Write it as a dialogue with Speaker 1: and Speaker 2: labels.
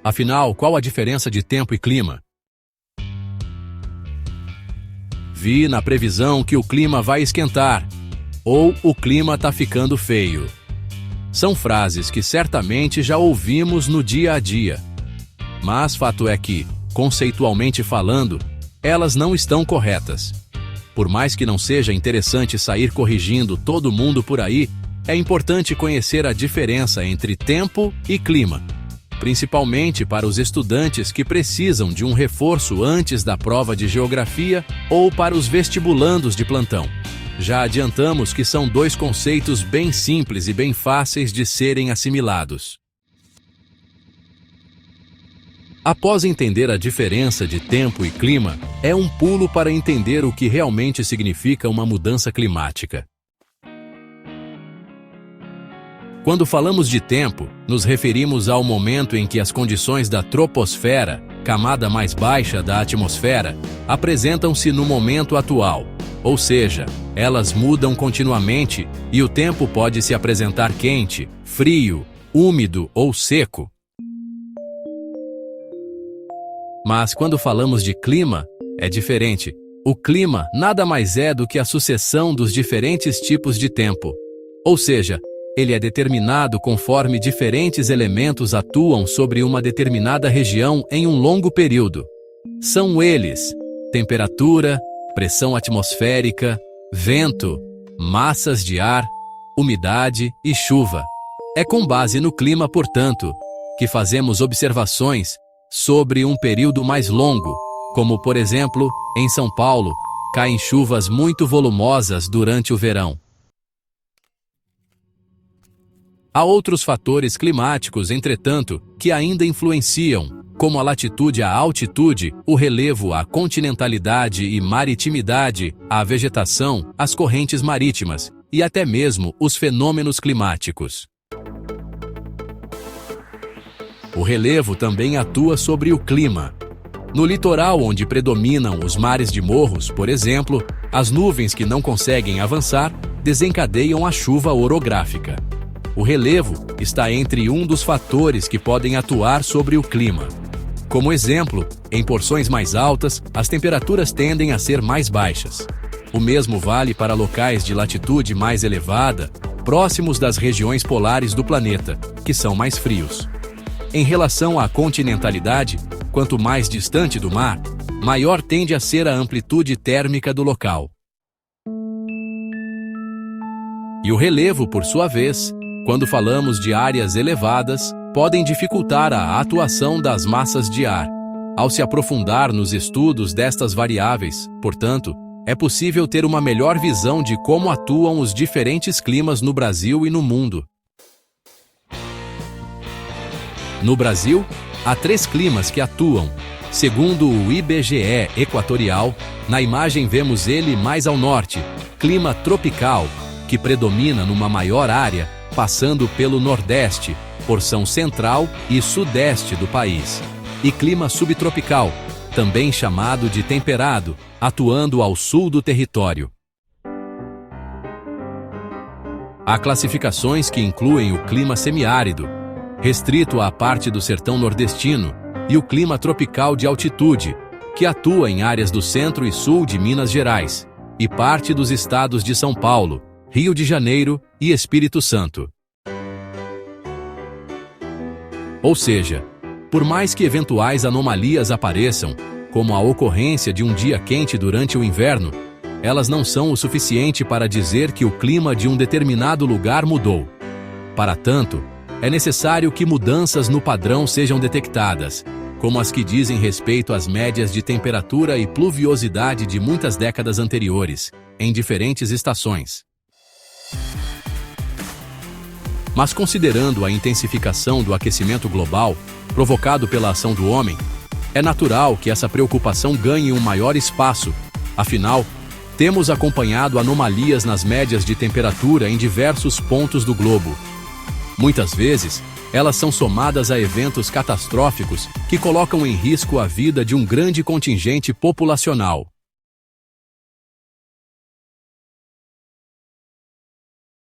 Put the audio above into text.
Speaker 1: Afinal, qual a diferença de tempo e clima? Vi na previsão que o clima vai esquentar, ou o clima tá ficando feio. São frases que certamente já ouvimos no dia a dia. Mas fato é que, conceitualmente falando, elas não estão corretas. Por mais que não seja interessante sair corrigindo todo mundo por aí, é importante conhecer a diferença entre tempo e clima, principalmente para os estudantes que precisam de um reforço antes da prova de geografia ou para os vestibulandos de plantão. Já adiantamos que são dois conceitos bem simples e bem fáceis de serem assimilados. Após entender a diferença de tempo e clima, é um pulo para entender o que realmente significa uma mudança climática. Quando falamos de tempo, nos referimos ao momento em que as condições da troposfera, camada mais baixa da atmosfera, apresentam-se no momento atual, ou seja, elas mudam continuamente e o tempo pode se apresentar quente, frio, úmido ou seco. Mas quando falamos de clima, é diferente. O clima nada mais é do que a sucessão dos diferentes tipos de tempo. Ou seja, ele é determinado conforme diferentes elementos atuam sobre uma determinada região em um longo período. São eles: temperatura, pressão atmosférica, vento, massas de ar, umidade e chuva. É com base no clima, portanto, que fazemos observações sobre um período mais longo, como por exemplo, em São Paulo, caem chuvas muito volumosas durante o verão. Há outros fatores climáticos, entretanto, que ainda influenciam, como a latitude, a altitude, o relevo, a continentalidade e maritimidade, a vegetação, as correntes marítimas e até mesmo os fenômenos climáticos. O relevo também atua sobre o clima. No litoral, onde predominam os mares de morros, por exemplo, as nuvens que não conseguem avançar desencadeiam a chuva orográfica. O relevo está entre um dos fatores que podem atuar sobre o clima. Como exemplo, em porções mais altas, as temperaturas tendem a ser mais baixas. O mesmo vale para locais de latitude mais elevada, próximos das regiões polares do planeta, que são mais frios. Em relação à continentalidade, quanto mais distante do mar, maior tende a ser a amplitude térmica do local. E o relevo, por sua vez, quando falamos de áreas elevadas, podem dificultar a atuação das massas de ar. Ao se aprofundar nos estudos destas variáveis, portanto, é possível ter uma melhor visão de como atuam os diferentes climas no Brasil e no mundo. No Brasil, há 3 climas que atuam. Segundo o IBGE Equatorial, na imagem vemos ele mais ao norte, clima tropical, que predomina numa maior área, passando pelo Nordeste, porção central e sudeste do país. E clima subtropical, também chamado de temperado, atuando ao sul do território. Há classificações que incluem o clima semiárido, restrito à parte do sertão nordestino, e o clima tropical de altitude, que atua em áreas do centro e sul de Minas Gerais, e parte dos estados de São Paulo, Rio de Janeiro e Espírito Santo. Ou seja, por mais que eventuais anomalias apareçam, como a ocorrência de um dia quente durante o inverno, elas não são o suficiente para dizer que o clima de um determinado lugar mudou. Para tanto, é necessário que mudanças no padrão sejam detectadas, como as que dizem respeito às médias de temperatura e pluviosidade de muitas décadas anteriores, em diferentes estações. Mas considerando a intensificação do aquecimento global, provocado pela ação do homem, é natural que essa preocupação ganhe um maior espaço. Afinal, temos acompanhado anomalias nas médias de temperatura em diversos pontos do globo. Muitas vezes, elas são somadas a eventos catastróficos que colocam em risco a vida de um grande contingente populacional.